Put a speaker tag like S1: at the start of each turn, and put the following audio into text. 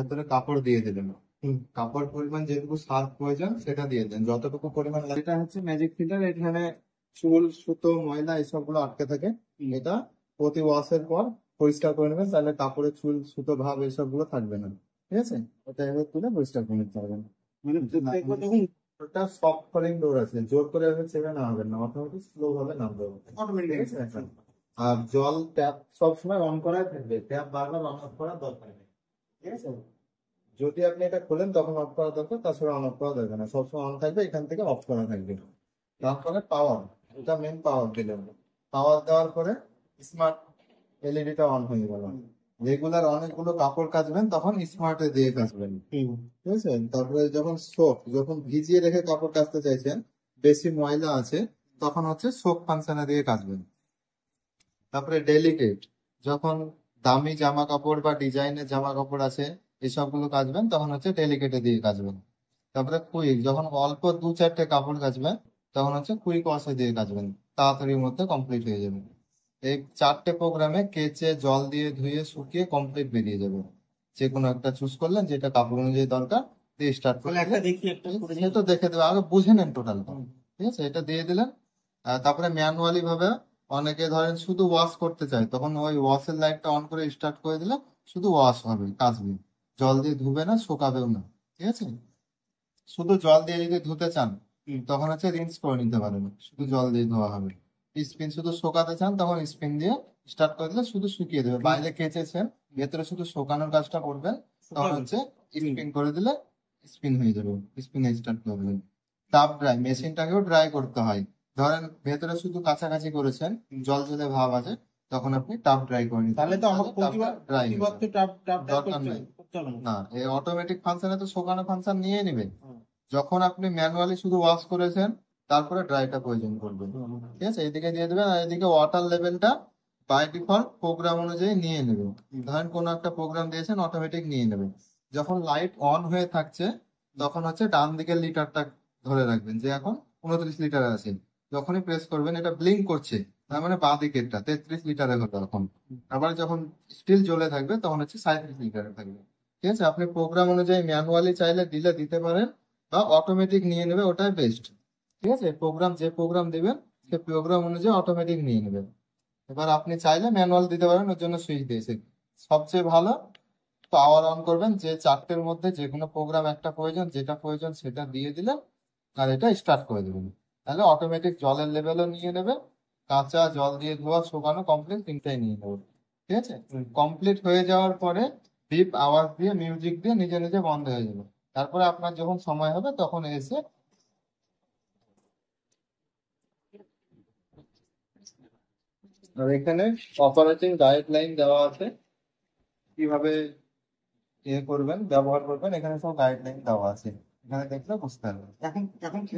S1: ভেতরে কাপড় দিয়ে দিলেন। কাপড় পরিমাণ যেটুকু সার্ফ প্রয়োজন সেটা দিয়ে দেন, যতটুকু পরিমাণ লাগে। এটা হচ্ছে ম্যাজিক ফিল্টার, এখানে চুল সুতো ময়লা এসব গুলো আটকে থাকে। এটা প্রতি ওয়াশের পর পরিষ্কার করে নেবেন, তাহলে কাপড়ে চুল সুতো ভাব এসব গুলো থাকবে না। ঠিক আছে, ওটা এভাবে তুলে পরিষ্কার করে নিতে পারবেন।
S2: মানে দেখবো যখন
S1: ওটা সফট ফলিং ডোর আছে, জোর করে এভাবে চেপে নামাবেন না, অটোমেটিক স্লো ভাবে নামবে।
S2: অটোমেটিক।
S1: ঠিক আছে। আর জল ট্যাপ সবসময় অন করাই থাকবে, ট্যাপ বারবার অন অফ করার দরকার নেই। ঠিক আছে, যদি আপনি এটা খোলেন তখন অফ করা দরকার, তাছাড়া অন অফ করা দরকার না, সবসময় অন থাকবে, এখান থেকে অফ করা থাকবে। তারপরে পাওয়ার, এটা মেন পাওয়ার দিলেন। পাওয়ার দেওয়ার পরে স্মার্ট এলইডিটা অন হয়ে গেল। রেগুলার অনেকগুলো কাপড় কাচবেন তখন স্মার্টে দিয়ে কাচবেন। ঠিক আছে, তারপরে যখন সোপ, যখন ভিজিয়ে রেখে কাপড় কাচতে চাইছেন, বেশি ময়লা আছে, তখন হচ্ছে সোপ ফাংশনে দিয়ে কাচবেন। তারপরে ডেলিকেট, যখন দামি জামা কাপড় বা ডিজাইনের জামা কাপড় আছে এসবগুলো কাচবেন, তখন হচ্ছে ডেলিকেটে দিয়ে কাচবেন। তারপরে কুইক, যখন অল্প 2-4টে কাপড় কাচবেন তখন হচ্ছে কুইক ওয়াশে দিয়ে কাচবেন, তাড়াতাড়ির মধ্যে কমপ্লিট হয়ে যাবে। এই 4টে প্রোগ্রামে কেচে জল দিয়ে ধুয়ে শুকিয়ে কমপ্লিট বেরিয়ে যাবে। যে কোনো একটা চুজ করলেন, যেটা কাপড় অনুযায়ী দরকার, দিয়ে স্টার্ট
S2: তাহলে
S1: করলেন।
S2: একটা দেখি, একটা করে
S1: সে তো দেখে দেবে, আগে বুঝে নেন টোটালটা। ঠিক আছে, এটা দিয়ে দিলেন। তারপরে ম্যানুয়ালি ভাবে অনেকে ধরেন শুধু ওয়াশ করতে চায়, তখন ওই ওয়াশের লাইটটা অন করে স্টার্ট করে দিলে শুধু ওয়াশ হবে, কাচবে, জল দিয়ে ধুবে না, শুকাবেও না। ঠিক আছে, শুধু জল দিয়ে যদি ধুতে চান তখন হচ্ছে রিন্স করে নিতে পারেন, শুধু জল দিয়ে ধোয়া হবে। স্পিন শুধু শুকাতে চান তখন স্পিন দিয়ে স্টার্ট করে দিলে শুধু শুকিয়ে দেবে। বাইরে কেচেছেন, ভেতরে শুধু শুকানোর কাজটা করবেন, তখন হচ্ছে স্পিন করে দিলে স্পিন হয়ে যাবে, স্পিনে স্টার্ট করবেন। টাপ ড্রাই, মেশিনটাকেও ড্রাই করতে হয়। ধরেন ভেতরে শুধু কাছাকাছি করেছেন, জল জলে ভাব আছে, তখন আপনি টাপ ড্রাই করে নিতে
S2: তাহলে তো আমাকে
S1: ড্রাই
S2: প্রতিবার তো টাপ
S1: দরকার নেই।
S2: করতে হবে
S1: না, এই অটোমেটিক ফাংশনে তো শুকানো ফাংশন নিয়ে নেবে। যখন আপনি ম্যানুয়ালি শুধু ওয়াশ করেছেন, তারপরে ড্রাইটা প্রয়োজন করবে। ঠিক আছে, এদিকে দিয়ে দেবেন, আর এদিকে ওয়াটার লেভেলটা বাই ডিফল্ট প্রোগ্রাম অনুযায়ী নিয়ে নেবে। ধরেন কোনো একটা প্রোগ্রাম দিয়েছেন, অটোমেটিক নিয়ে নেবে। যখন লাইট অন হয়ে থাকছে তখন হচ্ছে ডান দিকের লিটারটা ধরে রাখবেন, যে এখন 29 লিটার আছে। যখনই প্রেস করবেন এটা ব্লিঙ্ক করছে, তার মানে বাঁ দিকেরটা 33 লিটারে হলো এখন। আবার যখন স্টিল জ্বলে থাকবে তখন হচ্ছে 37 লিটারে থাকবে। ঠিক আছে, আপনি প্রোগ্রাম অনুযায়ী ম্যানুয়ালি চাইলে দিলে দিতে পারেন, বা অটোমেটিক নিয়ে নেবে, ওটাই বেস্ট। ঠিক আছে, প্রোগ্রাম যে প্রোগ্রাম দিবেন সে প্রোগ্রাম অনুযায়ী অটোমেটিক নিয়ে নেবেন। এবার আপনি চাইলে ম্যানুয়াল দিতে পারেন, ওর জন্য সুইচ দিয়েছে। সবচেয়ে ভালো পাওয়ার অন করবেন, যে 4টের মধ্যে যে কোনো প্রোগ্রাম একটা প্রয়োজন, যেটা প্রয়োজন সেটা দিয়ে দিলেন, আর এটা স্টার্ট করে দেবেন। তাহলে অটোমেটিক জলের লেভেলও নিয়ে নেবে, কাঁচা জল দিয়ে ধোয়া শুকানো কমপ্লিট তিনটাই নিয়ে নেবে। ঠিক আছে, কমপ্লিট হয়ে যাওয়ার পরে বিপ আওয়াজ দিয়ে মিউজিক দিয়ে নিজে নিজে বন্ধ হয়ে যাবে। তারপরে আপনার যখন সময় হবে তখন এসে, আর এখানে অপারেটিং গাইডলাইন দেওয়া আছে, কিভাবে করবেন, ব্যবহার করবেন, এখানে সব গাইডলাইন দেওয়া আছে, এখানে দেখলে বুঝতে পারবেন।
S2: এখন এখন কি